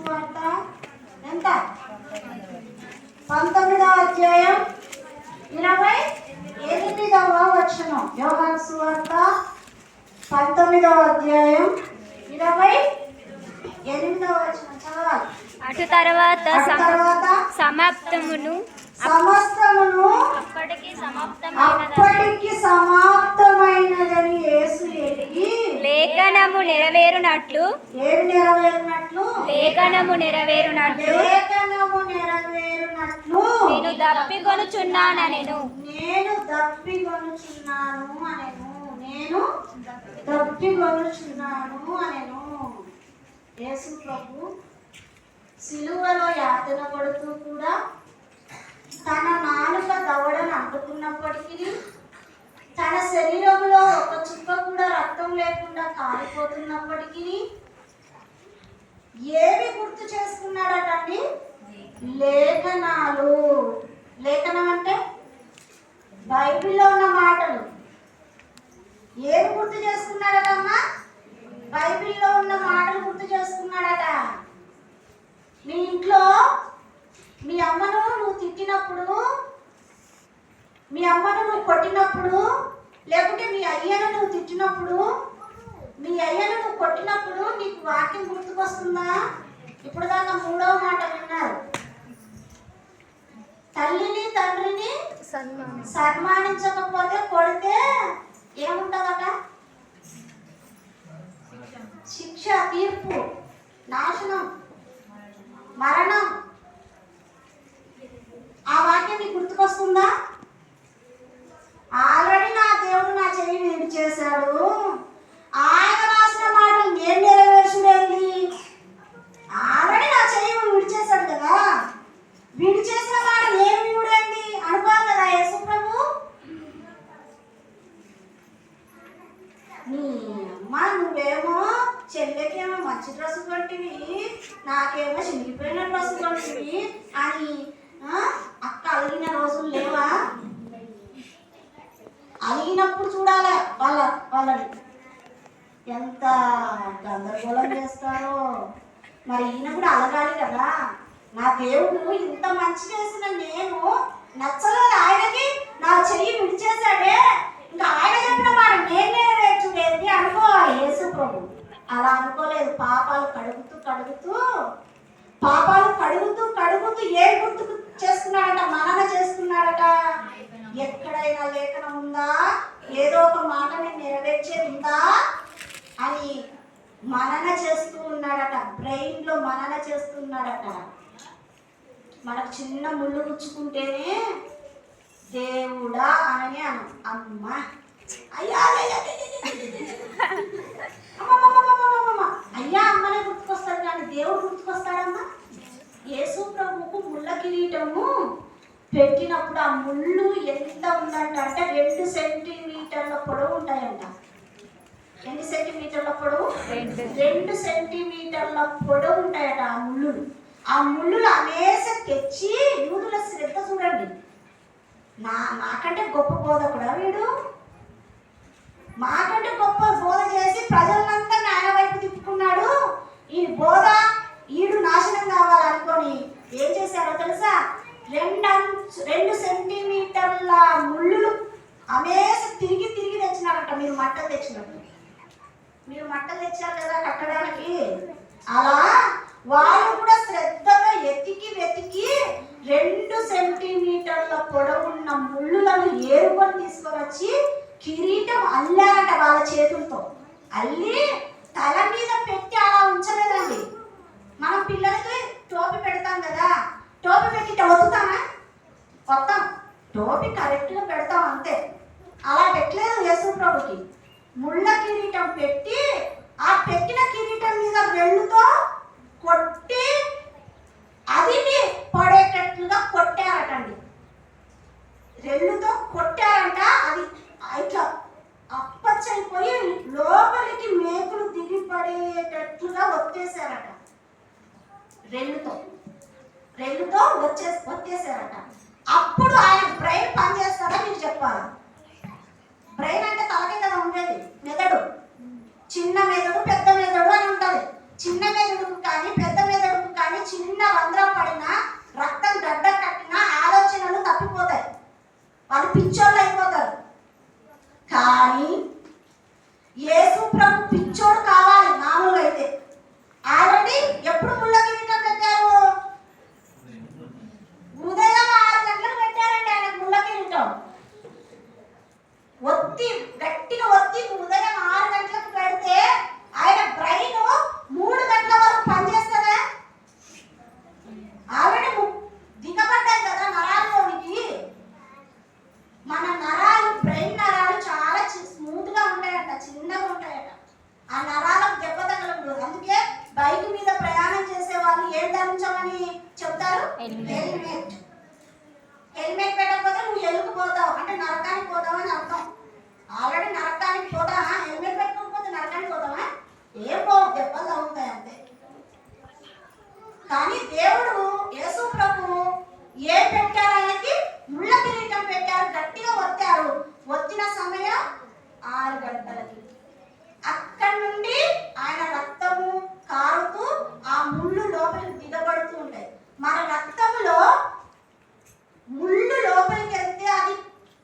సువార్త ఎంత 19వ అధ్యాయం 28వ వచనం. యోహాను సువార్త 19వ అధ్యాయం 28వ వచనం చదవాలి. అటు తర్వాత సమస్తమును అప్పటికి సమాప్తమైనదని యేసు ఎరిగి లేఖనము నెరవేరునట్లు నేను దప్పికొనుచున్నానెను. యేసు ప్రభు సిలువలో యాతన పడుతూ కూడా తన నాలుక దవడను అంటుకున్నప్పటికీ, తన శరీరంలో ఒక చుక్క కూడా రక్తం లేకుండా కాలిపోతున్నప్పటికీ ఏమి గుర్తు చేసుకున్నాడటండి? లేఖనాలు. లేఖనం అంటే బైబిల్లో ఉన్న మాటలు. ఏమి గుర్తు చేసుకున్నాడటమ్మా? బైబిల్లో ఉన్న మాటలు గుర్తు చేసుకున్నాడట. మీ ఇంట్లో మీ అమ్మను నువ్వు తిట్టినప్పుడు, మీ అమ్మను నువ్వు కొట్టినప్పుడు, లేకుంటే మీ అయ్యను నువ్వు తిట్టినప్పుడు, మీ అయ్యను నువ్వు కొట్టినప్పుడు నీకు వాక్యం గుర్తుకొస్తుందా? ఇప్పుడు దాకా 3వ మాట విన్నారు. తల్లిని తండ్రిని సన్మానించకపోతే కొడితే ఏముంటుందట? శిక్ష, తీర్పు, నాశనం, మరణం. ఆ వాక్యం నీకు గుర్తుకొస్తుందా? ఆల్రెడీ నా దేవుడు నా చెయ్యి విడి చేశాడు, ఆయన రాసిన మాటలు నేను నెరవేర్చుడేంది? ఆల్రెడీ నా చెయ్యి విడి చేశాడు కదా, విడి చేసిన మాట నేను విడుడేంది అనుకోవాలి కదా యేసు ప్రభు. నీ అమ్మ నువ్వేమో చెల్లెకేమో మంచి డ్రెస్సు కొట్టివి, నాకేమో చినిగిపోయిన డ్రెస్సు కొట్టివి అని అక్క అలిగిన రోజులు లేవా? అలిగినప్పుడు చూడాలి వాళ్ళని ఎంత గందరగోళం చేస్తారో. మరి ఈయన కూడా అలగాలి కదా. నా దేవుడు ఇంత మంచి చేసిన నేను నచ్చలేదు ఆయనకి, నా చెయ్యి విడిచేశాడే, ఇంకా ఆయన చెప్పిన మాట నేను నెరవేర్చుడేంది అనుకోవాలి యేసు ప్రభు. అలా అనుకోలేదు. పాపాలు కడుగుతూ ఏం గుర్తు చేసుకున్నాడట? మనన చేసుకున్నాడట. ఎక్కడైనా లేఖనం ఉందా, ఏదో ఒక మాటని నెరవేర్చేది ఉందా అని మనన చేస్తూ ఉన్నాడట. బ్రెయిన్ లో మనన చేస్తున్నాడట. మనకు చిన్న ముళ్ళు గుచ్చుకుంటేనే దేవుడా అని అమ్మ అయ్యా అయ్యా అమ్మనే గుర్తుకొస్తాడు కానీ దేవుడు గుర్తుకొస్తాడమ్మా? యేసు ప్రభువుకు ముళ్ళ కిరీటము పెట్టినప్పుడు ఆ ముళ్ళు ఎంత ఉందంట అంటే 2 సెంటీమీటర్ల పొడవు ఉంటాయంట. ఎన్ని సెంటీమీటర్ల పొడవు? 2 సెంటీమీటర్ల పొడవు ఉంటాయట ఆ ముళ్ళులు. ఆ ముళ్ళులు అనేసి తెచ్చి యూదుల శ్రద్ధ చూడండి. నాకంటే గొప్ప బోధకుడా వీడు? మాకంటే గొప్ప బోధ చేసి ప్రజలందరినీ ఆయన వైపు తిప్పుకున్నాడు. ఈ బోధ ఈడు నాశనం కావాలనుకొని ఏం చేశారో తెలుసా? 2 సెంటీమీటర్ల ముళ్ళులు అమేసి తిరిగి తెచ్చినారట. మీరు మట్టలు తెచ్చారు కదా కట్టడానికి. అలా వాళ్ళు కూడా శ్రద్ధగా వెతికి 2 సెంటీమీటర్ల పొడవున్న ముళ్ళులను ఏరుకొని తీసుకొని కిరీటం అల్లారట. వాళ్ళ చేతులతో అల్లి తల మీద పెట్టి అలా ఉంచలేదండి. మనం పిల్లలకి టోపీ పెడతాం కదా, టోపీ పెట్టి వదుతామా? మొత్తం టోపీ కరెక్ట్గా పెడతాం అంతే. అలా పెట్టలేదు యేసు ప్రభుకి. ముళ్ళ కిరీటం పెట్టి ఆ పెట్టిన కిరీటం మీద వెళ్ళుతో కొట్టి అది పడేటట్లుగా కొట్టారటండి. రెల్లుతో కొట్టారంట. అది ఇట్లా అప్పచ్చైపోయి లోపలికి మేకులు దిగిపడేటట్లుగా వచ్చేసారట. రెల్లుతో వచ్చేసారట. అప్పుడు ఆయన బ్రెయిన్ పనిచేస్తారా మీరు చెప్పాలి. బ్రెయిన్ అంటే తలకే కదా ఉండేది, మెదడు. చిన్న మెదడు పెద్ద మెదడు అని ఉంటుంది. చిన్న మెదడుకు కానీ పెద్ద మెదడుకు కానీ పిచ్చోళ్ళు అయిపోతారు. కానీ యేసు ప్రభు పిచ్చోడు కావాలి. మామూలుగా అయితే ఆల్రెడీ ఎప్పుడు ముళ్ళ కిరీటం పెట్టారు? ఉదయం 6 గంటలకు పెట్టారండి ఆయన ముళ్ళ కిరీటం. గట్టిగా ఒత్తి ఉదయం 6 గంటలకు పెడితే ఆయన బ్రెయిన్ 3 గంటల వరకు పనిచేస్తుందా? ఆల్రెడీ దిగబడ్డాయి కదా నరాల్లోనికి. మన నరాలు, బ్రెయిన్ నరాలు చాలా స్మూత్ గా ఉంటాయట, చిన్నగా ఉంటాయట. ఆ నరాలకు దెబ్బ తగలకూడదు. అందుకే బైక్ మీద ప్రయాణం చేసే వాళ్ళు ఏం ధరించమని చెప్తారు? హెల్మెట్. హెల్మెట్ పెట్టకపోతే నువ్వు ఎలుగుపోతావు, అంటే నరకానికి పోతావు అని అర్థం. ఆల్రెడీ నరకానికి పోతావా? హెల్మెట్ పెట్టుకోకపోతే నరకానికి పోతావా? ఏం పోవు, దెబ్బలు తగులుతాయి అంతే. కానీ దేవుడు యేసు ప్రభు ఏం పెట్టారు? ఆయనకి ముళ్ళ కిరీటం పెట్టారు. గట్టిగా ఒత్తారు. ఒత్తిన సమయం 6 గంటలకి. అక్కడి నుండి ఆయన రక్తము కారుతూ ఆ ముళ్ళు లోపలికి దిగబడుతూ ఉంటాయి. మన రక్తములో ముళ్ళు లోపలికి వెళ్తే అది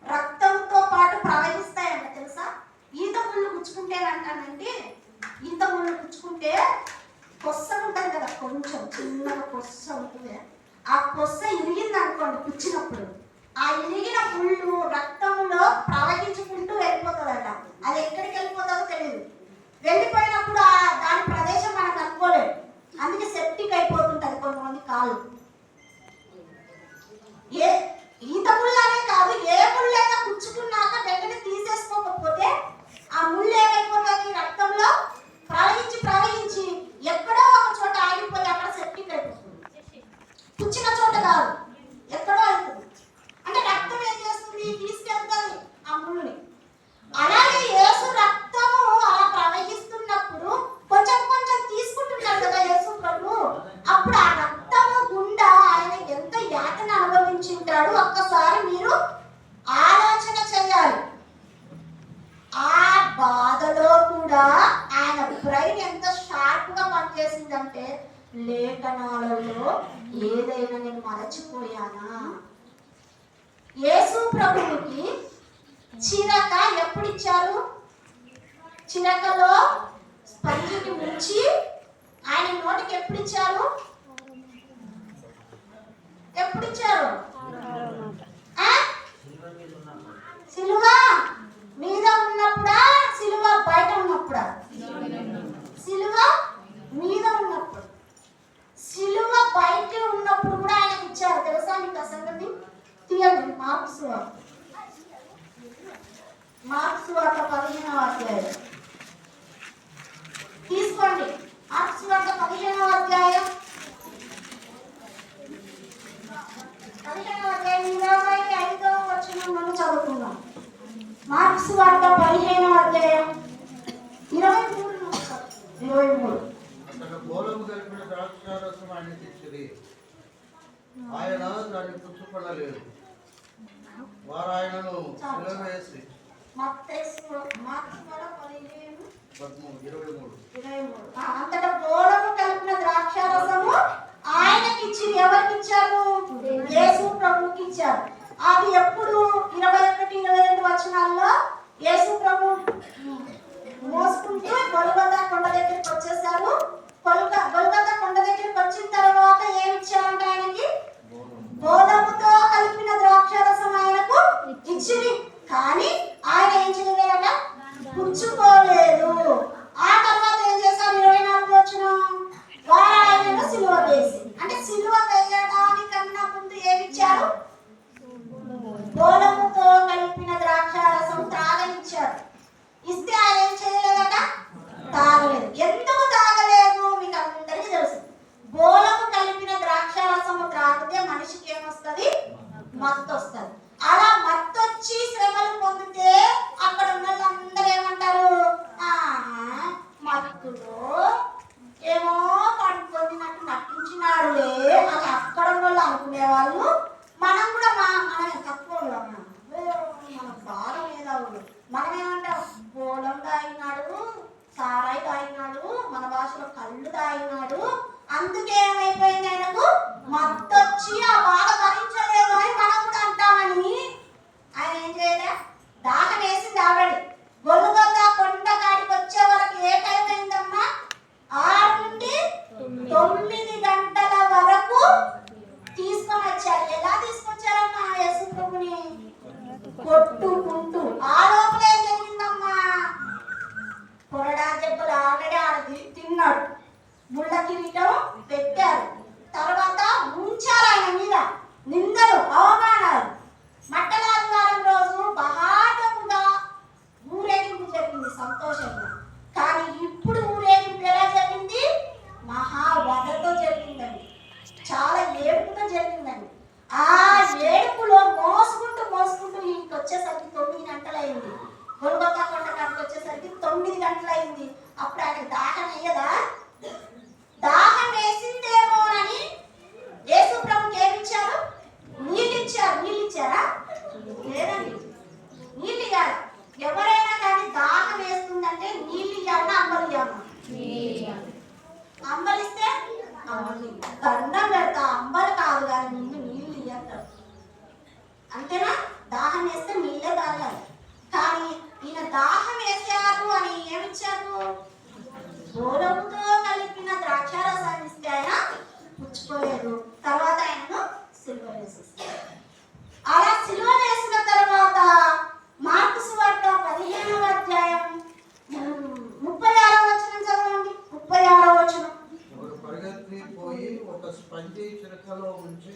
రక్తంతో పాటు ప్రవహిస్తాయంట, తెలుసా? ఈత ముళ్ళు గుచ్చుకుంటేనంటానండి, ఈత ముళ్ళు గుచ్చుకుంటే కొస్స ఉంటుంది కదా, కొంచెం చిన్నగా కొస్స ఉంటుంది. ఆ కొస్స ఇరిగింది అనుకోండి కుచ్చినప్పుడు, ఆ ఇరిగిన ముళ్ళు రక్తంలో ప్రవహించుకుంటూ వెళ్ళిపోతుందట. అది ఎక్కడికి వెళ్ళిపోతుందో తెలియదు. వెళ్ళిపోయినప్పుడు దాని ప్రదేశం మనకు అనుకోలేదు. అందుకే సెప్టిక్ అయిపోతుంటది కొంతమంది కాళ్ళు. ఈత ముళ్ళనే కాదు, ఏ ముళ్ళైనా కుచ్చుకున్నాక వెంటనే తీసేసుకోకపోతే ఆ ముళ్ళు ఏమైపోతుంది? రక్తంలో ప్రవహించి ఎక్కడో ఒక చోట ఆగిపోయి అక్కడ సెప్టిక్ అయిపోతుంది. కుచ్చిన చోట కాదు, ఎక్కడో అవుతుంది. అంటే రక్తం ఏం చేస్తుంది? తీసుకెళ్తుంది ఆ ముళ్ళుని. అలాగే యేసు రక్తము అలా ప్రవహిస్తున్నప్పుడు కొంచెం కొంచెం తీసుకుంటున్నాడు కదా యేసు ప్రభు. అప్పుడు ఆ రక్తము గుండా ఆయన ఎంత యాతన అనుభవించింటాడు ఒక్కసారి మీరు ఆలోచన చేయాలి. ఆ బాధలో కూడా ఆయన బ్రెయిన్ ఎంత షార్ప్ గా పనిచేసిందంటే, లేఖనాలలో ఏదైనా నేను మరచిపోయానా? యేసు ప్రభువుకి చిరక ఎప్పుడు ఇచ్చారు? చిరకలో స్పంజిని ముంచి ఆయన నోటికి ఎప్పుడు ఇచ్చారు? ఎప్పుడు ఇచ్చారు? సిలువ మీద ఉన్నప్పుడా? సిలువ బయట ఉన్నప్పుడా? సిలువ మీద ఉన్నప్పుడు. సిలువ బయట ఉన్నప్పుడు కూడా ఆయనకి ఇచ్చారు, తెలుసా మీకు ఆ సంగతి? తీయండి మార్క్స్ వార్త 15వ అధ్యాయం తీసుకోండి. మార్క్స్ వార్త 15వ అధ్యాయం 25వ వచనం మనం చదువుకుందాం. మార్క్స్ వార్త 15వ అధ్యాయం 23. అతను గోళము కలిపిన ద్రాక్షారసం ఆయనకి ఇచ్చిరి. ఆయన దాన్ని పుచ్చుకొనలేదు. వారు ఆయనను సిలువ వేసి అంతటా గోళము కలిపిన ద్రాక్షారసము ఆయనకిచ్చి, ఎవరికి ఇచ్చారు? యేసు ప్రభువుకి ఇచ్చారు. అది ఎప్పుడు? 21, 22 వచనాల్లో యేసు ప్రభు మోసుకుంటూ గొల్గొతా కొండ దగ్గరికి వచ్చేసారు. గొల్గొతా కొండ దగ్గరికి వచ్చిన తర్వాత ఏమి ఇచ్చారంట ఆయనకి? గోధుమతో కలిపిన ద్రాక్షారసం ఆయనకు ఇచ్చిరి. కానీ ఆయన ఏం చేయలేదట? పుచ్చుకోలేదు. ఆ తర్వాత ఏం చేశారు? 24 వచనం, వారు ఆయనను సిలువ వేసి, అంటే సిలువ వేయడానికన్నా ముందు ఏమిచ్చారు? గోధుమతో కలిపిన ద్రాక్షారసం త్రాగనిచ్చారు. ఇస్తే ఆయన ఏం చేయలేదట? తాగలేదు. ఎందుకు తాగలేదు మీకు అందరికీ తెలుసు. గోధుమ కలిపిన ద్రాక్షారసము త్రాగితే మనిషికి ఏమొస్తుంది? మత్తు వస్తుంది. అలా మత్తొచ్చి శ్రమలు పొందితే అక్కడ ఉన్న వాళ్ళందరూ ఏమంటారు? మత్తులో ఏమో పొందినట్టు నటించినాడులే అని అక్కడ ఉన్న వాళ్ళు అనుకునేవాళ్ళు. మనం కూడా మనం తక్కువ మన బాధ మీద మనం ఏమంటాం? గోళం తాగినాడు, సారాయి తాగినాడు, మన భాషలో కళ్ళు తాగినాడు, అందుకే ఏమైపోయింది ఆయనకు మత్తొచ్చి ఆ బాధ భరించలేదు అని మనం కూడా అంటామని ఆయన ఏం 9 గంటల వరకు తీసుకొని వచ్చారు. ఎలా తీసుకొచ్చారమ్మా యేసు ప్రభుని? కొట్టుకుంటూ. ఆ లోపల ఏం జరిగిందమ్మా? కొరడా దెబ్బలు ఆల్రెడీ ఆడ తిన్నాడు, ముళ్ళ కిరీటం పెట్టారు, తర్వాత ఉంచారు ఆయన మీద నిందలు అవమానాలు. మట్టల ఆదివారం రోజు బహాటముగా ఊరేగింపు జరిగింది సంతోషంగా. కానీ ఇప్పుడు ఊరేగింపు ఎలా జరిగింది? మహావధతో జరిగిందండి, చాలా ఏడుపుతో జరిగిందండి. ఆ ఏడుపులో మోసుకుంటూ ఇంకొచ్చేసరికి 9 గంటలైంది. గొల్గొతా కొండ కాడికి వచ్చేసరికి 9 గంటలైంది. అప్పుడు ఆయన దాహం అయ్యదా? దాహం వేసిందేమోనని యేసు ప్రభుకి ఏమి ఇచ్చారు? నీళ్ళు ఇచ్చారు. నీళ్ళు ఇచ్చారా? లేదండి, నీళ్ళు ఇవ్వాలి. ఎవరైనా కానీ దాహం వేస్తుందంటే నీళ్ళు ఇవ్వాలన్నా అంబలు ఇవ్వాలి. అంబలిస్తే దండం పెడతా, అంబలు కాదు కానీ ముందు నీళ్ళు ఇవ్వతారు, అంతేనా? దాహం వేస్తే నీళ్ళే తాగాలి. కానీ ఈయన దాహం వేసారు అని ఏమిచ్చారు? గోరముతో కలిపిన ద్రాక్షారసాన్ని ఇస్తే ఆయన పుచ్చుకోలేదు. తర్వాత ఆయనను సిలువ వేసేస్తారు. అలా సిలువ వేసిన తర్వాత మార్కు సువార్త 15వ అధ్యాయం 36వ వచనం చదవండి. 36వ వచనం. ఒకడు పరిగెత్తి పోయి ఒక స్పంజి చిరకలో ఉంచి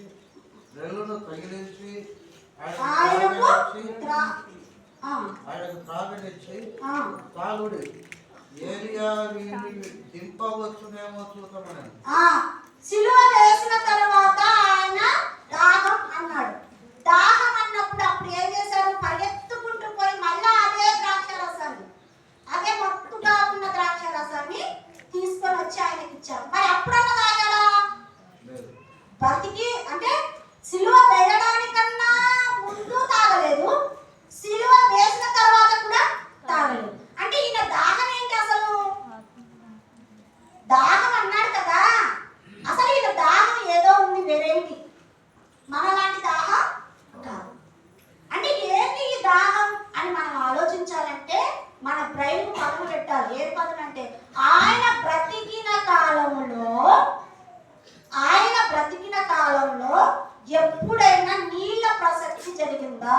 రెల్లును తగిలించి ఆయనకు త్రాగనిచ్చి తాగుడి, ఏలియా వీరిని దింపవచ్చునేమో చూద్దామని. సిలువ వేసిన తర్వాత ఆయన దాహం అన్నాడు. దాహం అన్నప్పుడు అప్పుడు ఏం చేశారు? పరిగెత్తుకుంటూ పోయి మళ్ళా అదే ద్రాక్షారసాన్ని, అదే మత్తుగా ఉన్న ద్రాక్షారసాన్ని తీసుకొని వచ్చి ఆయనకి ఇచ్చారు. మరి అప్పుడన్నా తాగాడా? బతికి అంటే సిలువ వేయడానికన్నా ముందు తాగలేదు, సిలువ వేసిన తర్వాత కూడా తాగలేదు. అంటే ఈయన దాహం ఏంటి అసలు? దాహం అన్నాడు కదా, అసలు ఈయన దాహం ఏదో ఉంది, వేరేంటి, మనలాంటి దాహం కాదు. అంటే ఏంటి ఈ దాహం అని మనం ఆలోచించాలంటే మన బ్రెయిన్ పదును పెట్టాలి. ఏ పదును అంటే ఆయన బ్రతికిన కాలంలో ఎప్పుడైనా నీళ్ళ ప్రసక్తి జరిగిందా,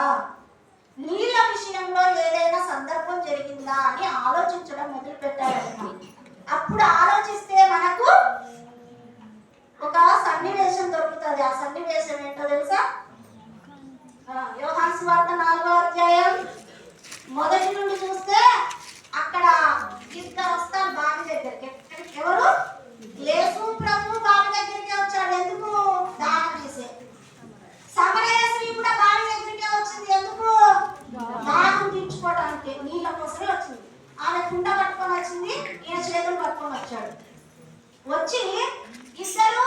నీళ్ళ విషయంలో ఏదైనా సందర్భం జరిగిందా అని ఆలోచించడం మొదలు పెట్టారట. అప్పుడు ఆలోచిస్తే మనకు ఒక సన్నివేశం దొరుకుతుంది. ఆ సన్నివేశం ఏంటో తెలుసా? యోహాను సువార్త 4వ అధ్యాయం 1 నుండి చూస్తే అక్కడ ఇద్దరు వస్తారు బావి దగ్గరికి. ఎవరు? యేసు ప్రభు బావి దగ్గరికి వచ్చాడు. ఎందుకు? దాహం వేసే. సమరయ స్త్రీ కూడా బావి దగ్గరికి వచ్చింది. ఎందుకు? దాహం తీర్చుకోవడానికి, నీళ్ళ కోసమే వచ్చింది. ఆమె కుండ పట్టుకొని వచ్చింది, ఈయన చేతులు పట్టుకొని వచ్చాడు. వచ్చి ఇద్దరు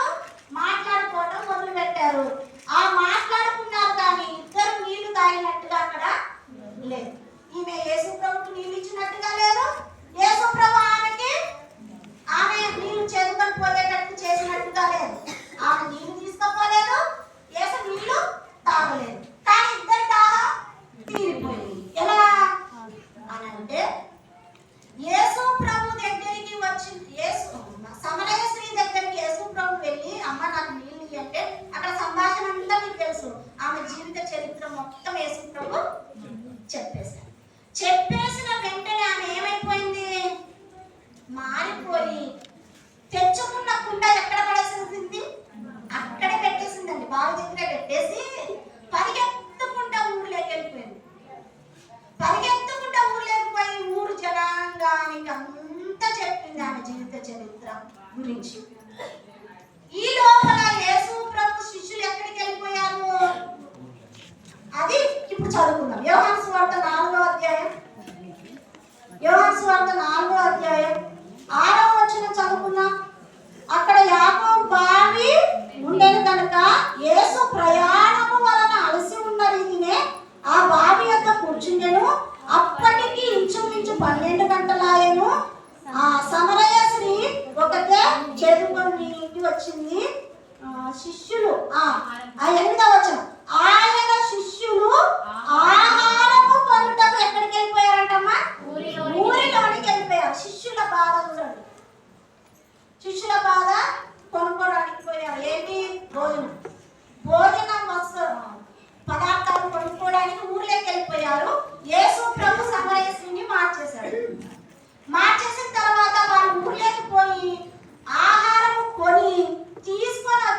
మాట్లాడుకోవడం మొదలు పెట్టారు. ఆ మాట్లాడుకున్నారు కానీ ఇద్దరు నీళ్లు తాగినట్టుగా అక్కడ లేదు. ఈమె యేసు ప్రభుకి నీళ్ళు ఇచ్చినట్టుగా లేదు, యేసు ప్రభు ఆమె నీళ్లు చేదుకొని పోయేటట్టు చేసినట్టుగా లేదు. ఆమె నీళ్లు తీసుకోపోలేదు, యేసు నీళ్లు తాగలేదు. కానీ ఇద్దరి దాహం తీరిపోయింది. ఎలా అని అంటే యేసు ప్రభు దగ్గరికి వచ్చి సమరయ స్త్రీ దగ్గరికి యేసు ప్రభు వెళ్ళి, అమ్మ నాకు నీళ్ళు అంటే అక్కడ సంభాషణ అంతా మీకు తెలుసు. ఆమె జీవిత చరిత్ర మొత్తం యేసు ప్రభు చెప్పేశారు. చెప్పేసిన వెంటనే ఆమె ఏమైపోయింది? మారిపోయి తెచ్చుకున్న కుండ ఎక్కడ పడేసింది? అక్కడే పెట్టేసిందండి, బావి దగ్గర పెట్టేసి పరిగెత్తుకుంటా ఊర్లోకి వెళ్ళిపోయింది. పరిగెత్తుకుంటా ఊర్లోకి పోయి ఊరు జనాంగానికి అంతా చెప్పింది ఆమె జీవిత చరిత్ర గురించి. ఈ లోపల యేసు ప్రభు శిష్యులు ఎక్కడికి వెళ్ళిపోయారు? అది ఇప్పుడు చదువుకుందాం. యోహాను సువార్త 4వ అధ్యాయం 6వ వచనం చదువుకుందాం. అక్కడ యాకోబు బావి ఉండేది కనుక యేసు ప్రయాణము వలన అలసి ఉన్న రీతినే ఆ బావి యొక్క కూర్చుండెను. అప్పటికి ఇంచుమించు 12 గంటలాయను. ఆ సమరయ స్త్రీ ఒకటే చేదుకొని ఇంటి వచ్చింది. శిష్యులు 8వ వచనం, ఆయన శిష్యులు ఆహారము కొనుటకు ఎక్కడికి వెళ్ళిపోయారంటమ్మా? ఊరిలోనికి వెళ్ళిపోయారు. శిష్యుల బాధ చూడండి, శిష్యుల బాధ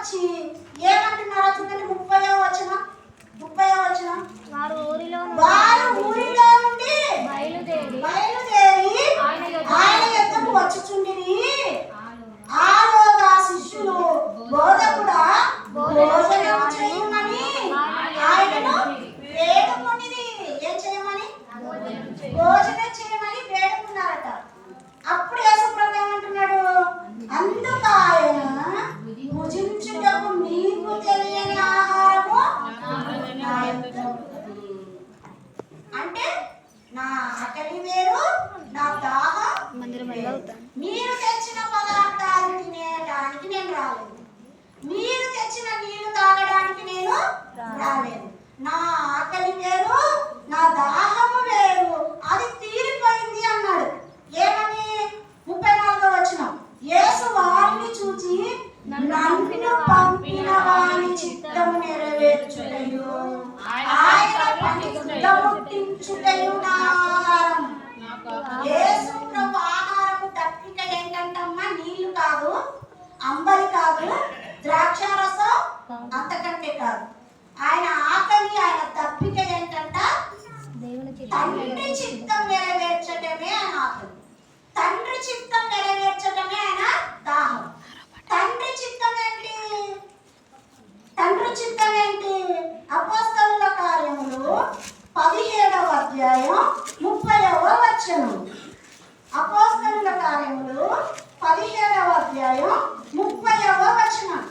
వచ్చి ఏమంటున్నారో చూడండి, 30వ వచనం. వారు ఊరిలో వారు ఊరిలో నుండి బయలుదేరి ఆయన యొద్దకు వచ్చుచుండిరి. ఆలోగా శిష్యులు బోధకుడా భోజనం చేయమని ఆయనను వేడుకొనిరి. ఏం చేయమని? భోజనం చేయమని వేడుకున్నారట. అప్పుడు యేసుప్రభు ఏమంటున్నాడు? అందుకు ఆయన, భుజించుటకు మీకు తెలియని ఆహారము నా యొద్ద ఉన్నది. అంటే నా ఆకలి వేరు, నా దాహం వేరు. మీరు తెచ్చిన పదార్థాలు తినేయడానికి నేను రాలేదు, మీరు తెచ్చిన నీళ్లు తాగడానికి నేను రాలేదు. నా ఆకలి వేరు, నా దాహము వేరు, అది తీరిపోయింది అన్నాడు. ఏమని? 34వ వచనం. యేసు వారిని చూచి, నన్ను పంపిన వాని చిత్తము నెరవేర్చుటయు ఆయన పని చుట్టముట్టించుటయు నా ఆహారం. యేసు ప్రభు ఆహారము దప్పిక ఏంటంటమ్మా? నీళ్లు కాదు, అంబలి కాదు, ద్రాక్షారసం అంతకంటే కాదు. ఆయన ఆకలి, ఆయన దప్పిక ఏంటంట? తండ్రి చిత్తం నెరవేర్చటమే ఆయన ఆకలి, తండ్రి చిత్తం నెరవేర్చటమే ఆయన దాహం. తండ్రి చిత్తం ఏంటి? తండ్రి చిత్తం ఏంటి? అపోస్తలుల కార్యములు 17వ అధ్యాయం 30వ వచనం. అపోస్తలుల కార్యములు 17వ అధ్యాయం 30వ వచనం.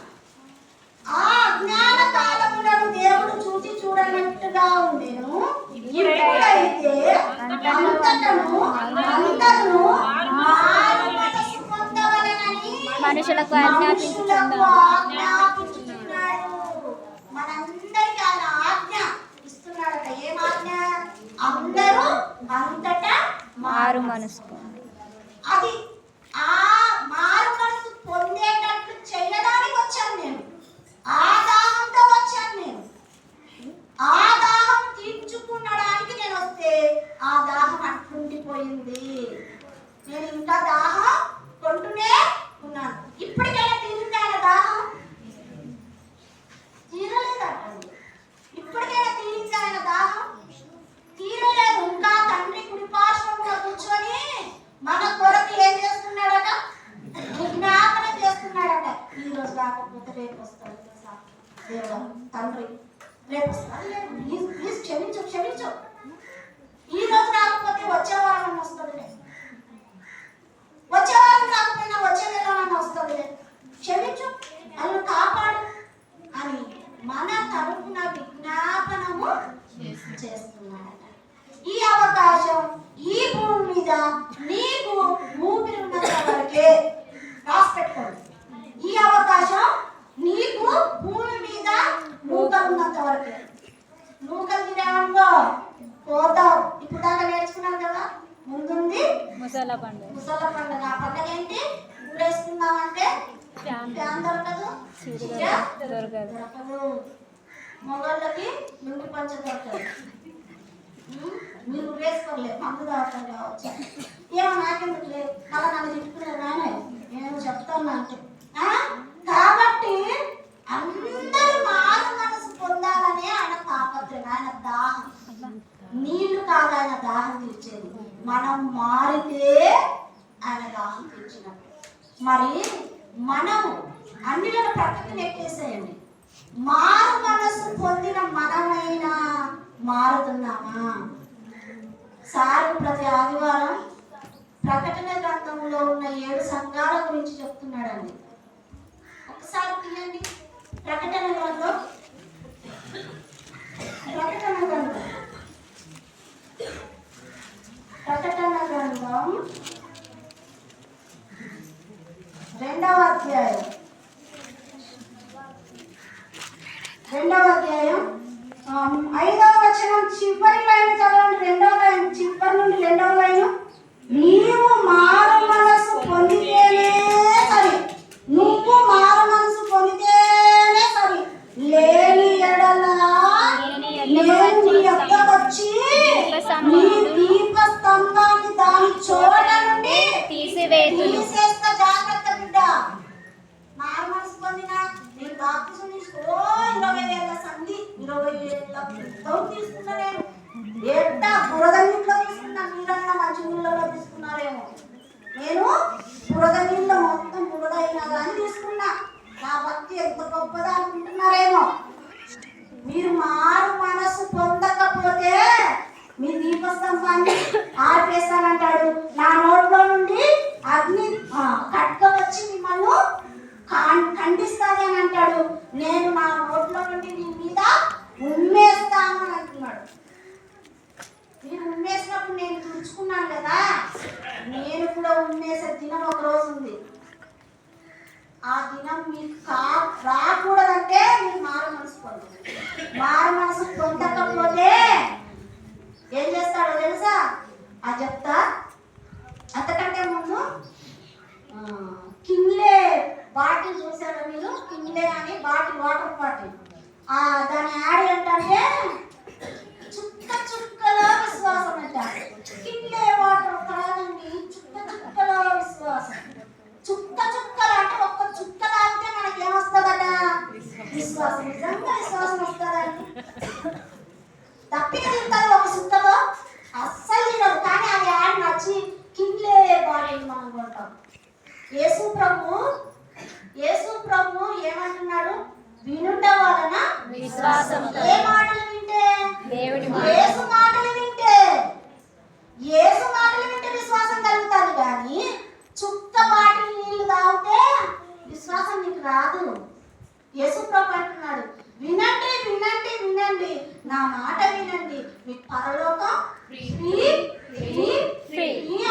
ఆ అజ్ఞాన కాలములను దేవుడు చూచి చూడనట్టుగా ఉండెను. ఇప్పుడైతే అంతటను అందరూ మారు మనసు పొందవలెనని మనుషులకు ఆజ్ఞాపించుచున్నాడు. మనందరికీ ఆయన ఆజ్ఞ ఇస్తున్నాడట. ఏం ఆజ్ఞ? అందరూ అంతటా మారు మనసు. అది ఆ మారు మనసు పొందేటట్లు చేయడానికి వచ్చాను నేను. ఆ దాహంతో వచ్చాను నేను. ఆ దాహం తీర్చుకునడానికి నేను వస్తే ఆ దాహం అట్లుండిపోయింది. నేను ఇంకా దాహం కొంటూనే ఉన్నాను. ఇప్పటికైనా తీరింది ఆయన దాహం? తీరలేదట. ఇప్పటికైనా తీరింది ఆయన దాహం? తీరలేదు. ఇంకా తండ్రి కుడిపార్శ్వంలో కూర్చొని మన కొరకు ఏం చేస్తున్నాడట? విజ్ఞాపన చేస్తున్నాడట. ఈ రోజు కాకపోతే రేపు వస్తాడు దేవుడు తండ్రి, రేపు వస్తాడు. ప్లీజ్ క్షమించు. ఈ రోజు కాకపోతే వచ్చే వారం వస్తుంది, వచ్చే వారం కాకపోయినా వచ్చే నెలలోనన్నా వస్తుంది. క్షమించు, నన్ను కాపాడు అని మన తరపున విజ్ఞాపనము చేస్తున్నాడట. ఈ అవకాశం ఈ భూమి మీద నీకు ఊపిరి ఉన్నంత వరకే. రాసి పెట్టుకోండి. ఈ అవకాశం నీకు భూమి మీద నూకలు ఉన్నంత వరకే. నూకలు తినేవనుకో పోతావు. ఇప్పుడు దాకా నేర్చుకున్నాం కదా. ముందుంది ముసల పండుగ. ఆ పండుగ ఏంటి? ఊరేసుకుందామంటే ఫ్యాన్ దొరకదు, దొరకదు. మొగళ్ళకి నుండి పంచ దొరకదు. మీరు వేసుకోలేదు, మందు దాటారు కావచ్చు. ఏమో నాకెందుకు లేదు, అలా నన్ను తిట్టుకునే నానే నేను చెప్తాను అంటే. కాబట్టి అందరూ మారు మనసు పొందాలని ఆయన తాపత్రయం, ఆయన దాహం. నీళ్లు కాదు ఆయన దాహం తీర్చేది, మనం మారితే ఆయన దాహం తీర్చినట్టు. మరి మనము అన్నిలను ప్రక్కన నెట్టేసేయండి. మారు మనసు పొందిన మనమైనా మారుతున్నామా? సారు ప్రతి ఆదివారం ప్రకటన గ్రంథంలో ఉన్న 7 సంఘాల గురించి చెప్తున్నాడండి. ఒకసారి తీయండి ప్రకటన గ్రంథం. ప్రకటన గ్రంథం 2వ అధ్యాయం 5వ వచనం చివరి లైన్ చదవండి. 2వ లైన్ చివరి నుండి 2వ లైన్. నీవు మారు మనసు పొందితేనే సరి, నువ్వు మారు మనసు పొందితేనే సరి, లేని ఎడల నేను నీ యొద్దకు వచ్చి నీ దీప స్తంభాన్ని దాని చోట నుండి తీసేస్తా. జాగ్రత్త బిడ్డ. మారు మనసు పొందినా నేను గొప్పదా అనుకుంటున్నారేమో. మీరు మారు మనసు పొందకపోతే మీ దీపస్తంభాన్ని ఆర్పేస్తానంటాడు. నా నోట్లో నుండి అగ్ని ఖడ్గం వచ్చి మిమ్మల్ని ఖండిస్తాను అని అంటాడు. నేను నా నోట్లో నుండి నీ మీద ఉమ్మేస్తాను అని అంటున్నాడు. మీరు ఉమ్మేసినప్పుడు నేను తుడుచుకున్నాను కదా, నేను కూడా ఉమ్మేసే దినం ఒక రోజు ఉంది. ఆ దినం మీకు రాకూడదంటే మీరు మారు మనసు పొందాలి. మారు మనసు పొందకపోతే ఏం చేస్తాడో తెలుసా? అది చెప్తా. అంతకంటే ముందు కిన్లే బాటిల్ చూసారా మీరు? కిన్లే అని బాటిల్, వాటర్ బాటిల్. దాని యాడ్ ఏంటంటే చుక్క చుక్కలో విశ్వాసం అంట. కిన్లే వాటర్ కాదండి, చుక్క చుక్కలో విశ్వాసం. చుక్క చుక్కలు అంటే ఒక్క చుక్క తాగితే మనకి ఏమొస్తుందట? విశ్వాసం. నిజంగా విశ్వాసం వస్తుందండి. తప్పిక తింటారు ఒక చుక్కలో, అస్సలు తినదు. కానీ అది యాడ్ నచ్చి కిన్లే బాటిల్ మనం కొంటాం. యేసు ప్రభు ఏమంటున్నాడు? వినుట వలన విశ్వాసం. ఏ మాటలు వింటే? దేవుడి యేసు మాటలు వింటే. యేసు మాటలు వింటే విశ్వాసం కలుగుతుంది. కానీ చుక్క బాటిల్ నీళ్లు తాగితే విశ్వాసం నీకు రాదు. యేసు ప్రభు అంటున్నాడు, వినండి వినండి వినండి, నా మాట వినండి, మీ పరలోకం ఫ్రీ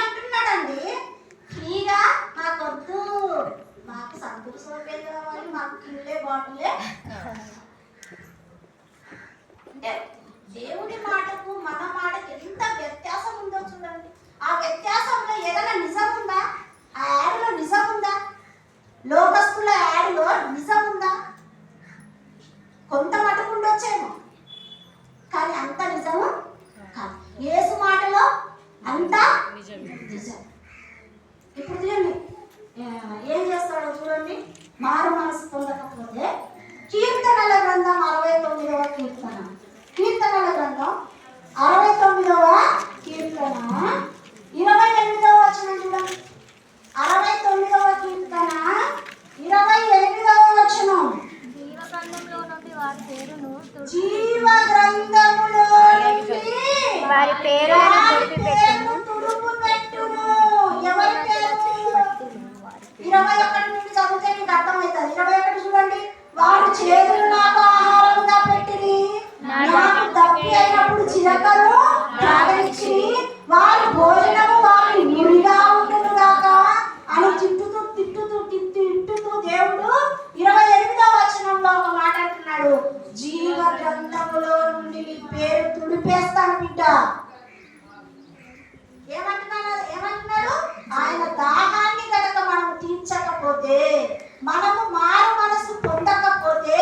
అంటున్నాడండి. ఫ్రీగా మాకొద్దు, మాకు సంతూర్ సోపే కావాలి, మాకు కిన్లే బాటిలే. అంటే దేవుడి మాటకు మన మాటకు ఎంత వ్యత్యాసం ఉందో చూడండి. ఆ వ్యత్యాసంలో ఏదైనా నిజం ఉందా? ఆ యాడ్లో నిజం ఉందా? లోకస్తుల యాడ్లో నిజం ఉందా? కొంత మటుకు ఉండొచ్చేమో, కానీ అంత నిజము కాదు. యేసు మాటలో అంత నిజం. ఇప్పుడు చూడండి ఏం చేస్తాడో చూడండి. మారు మనసు పొందకపోతే కీర్తనల గ్రంథం 69వ కీర్తన. కీర్తనల గ్రంథం 69వ కీర్తన 28వ వచనం చూడండి. 69వ కీర్తన 28వ వచనం. జీవ గ్రంథములో నుండి వారి పేరును తుడుపు పెట్టును. ఎవరి పేరు? 21 నుండి చదివితే మీకు అర్థమవుతుంది. 21 చూడండి. వారు చేతులు నాకు ఆహారముగా పెట్టిరి, నాకు దప్పి అయినప్పుడు చిరకలు త్రాగనిచ్చి, వారి భోజనము వారి నిడిగా ఉండును గాక అని తిట్టుతూ దేవుడు 28వ వచనంలో ఒక మాట అంటున్నాడు, జీవ గ్రంథములో నుండి నీ పేరు తుడిపేస్తాను బిడ్డ. ఏమంటున్నాడు? ఆయన దాహాన్ని కనుక మనం తీర్చకపోతే, మనము మారు మనసు పొందకపోతే,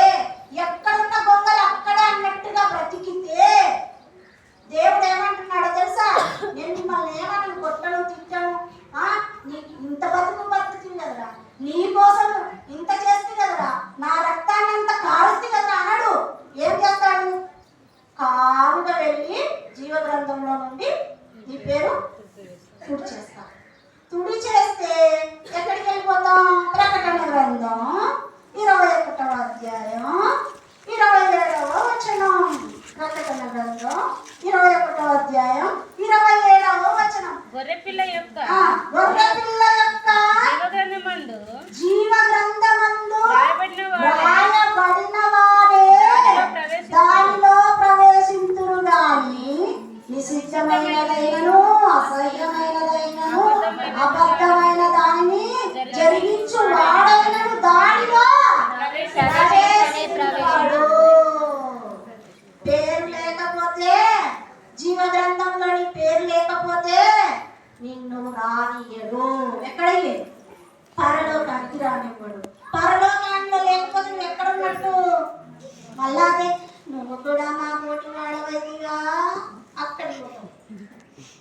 ఎక్కడున్న గొంగలు అక్కడే అన్నట్టుగా బ్రతికితే, దేవుడు ఏమంటున్నాడో తెలుసా? నేను మిమ్మల్ని ఏమన్నా కొట్టడం తిట్టడం, నీకు ఇంత బతుకుతుంది కదరా, నీ కోసం ఇంత చేస్తే కదరా, నా రక్తాన్ని అంత కారుస్తే కదరా అన్నాడు. ఏం చేస్తాడు? కారుగా వెళ్ళి జీవ గ్రంథంలో నుండి నీ పేరు తుడి చేస్తా. తుడి చేస్తే ఎక్కడికి వెళ్ళిపోతాం? ప్రకటన గ్రంథం 21వ అధ్యాయం 27వ వచనం. ప్రకటన గ్రంథం 21వ అధ్యాయం 27వ వచనం. గొర్రెపిల్ల యొక్క జీవ గ్రంథమందు రాయబడిన వారే దానిలో ప్రవేశింతురు గాని నిషిద్ధమైనదైనను అసహ్యమైనదైనను అబద్ధమైన దానిని జరిగించు వాడైనను దానిలో ప్రవేశించువాడు. పేరు లేకపోతే, జీవ గ్రంథంలోని పేరు లేకపోతే నిన్ను రానియడు. ఎక్కడికి? పరలోకానికి రానివ్వడు. పరలోకానికి లేకపోతే నువ్వు ఎక్కడ ఉన్నట్టు? మళ్ళా అదే, నువ్వు కూడా మా పోటీ వాడవైదిగా అక్కడికి పోతావు.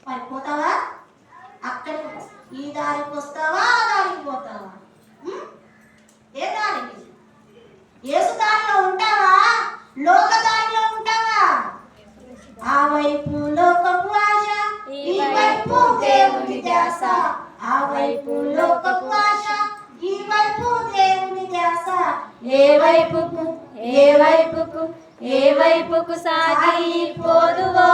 పడిపోతావా? అక్కడికి ఈ దారికి వస్తావా, ఆ దారికి పోతావా? ఏ దారికి? యేసు దారిలో ఉంటావా, లోక దారిలో ఉంటావా? ఆ వైపు లోకపు ఆశ, ఈ వైపు దేవుని ధ్యాస. ఆ వైపు లోకపు ఆశ, ఈ వైపు దేవుని ధ్యాస. ఏ వైపుకు ఏ వైపుకు ఏ వైపుకు సాగిపోదువో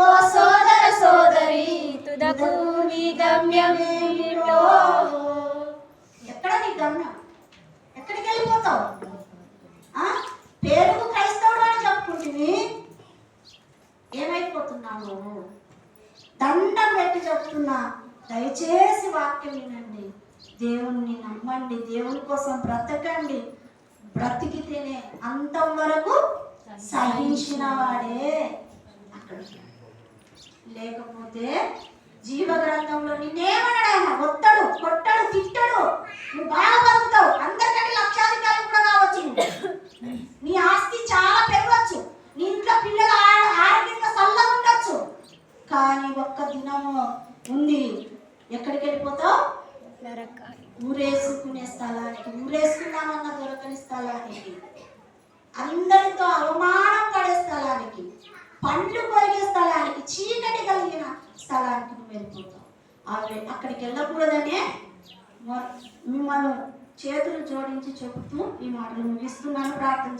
ఓ సోదర సోదరి తుదకు నీ గమ్యం ఏమిటో. ఎక్కడ నీ గమ్యం? ఎక్కడికి వెళ్ళిపోతావు? పేరుకు క్రైస్తవుడు అని చెప్పుకుంటుంది, ఏమైపోతున్నావు నువ్వు? దండం పెట్టి చెప్తున్నా, దయచేసి వాక్యం వినండి, దేవుణ్ణి నమ్మండి, దేవుని కోసం బ్రతకండి. బ్రతికితేనే అంతం వరకు సహించిన వాడే అక్కడికి, లేకపోతే జీవ గ్రంథంలో నిన్నేమన్నాడు ఆయన? ఒత్తడు, కొట్టడు, తిట్టడు, నువ్వు బాగా బతుకుతావు, అందరికంటే లక్షాధికారులు కూడా కావచ్చు, నీ ఆస్తి చాలా పెరగచ్చు, నీ ఇంట్లో పిల్లలు ఆరోగ్యంగా చల్లగా ఉండొచ్చు, కానీ ఒక్క దినము ఉంది, ఎక్కడికి వెళ్ళిపోతావు? ఊరేసుకునే స్థలానికి, ఊరేసుకున్నామన్న దొరకని స్థలానికి, అందరితో అవమానం పడే స్థలానికి, పండ్లు కొరిగే స్థలానికి, చీకటి కలిగిన స్థలానికి నువ్వు వెళ్ళిపోతావు. అక్కడికి వెళ్ళకూడదనే మిమ్మల్ని చేతులు జోడించి చెబుతూ ఈ మాటలు ముగిస్తున్నాను. ప్రార్థన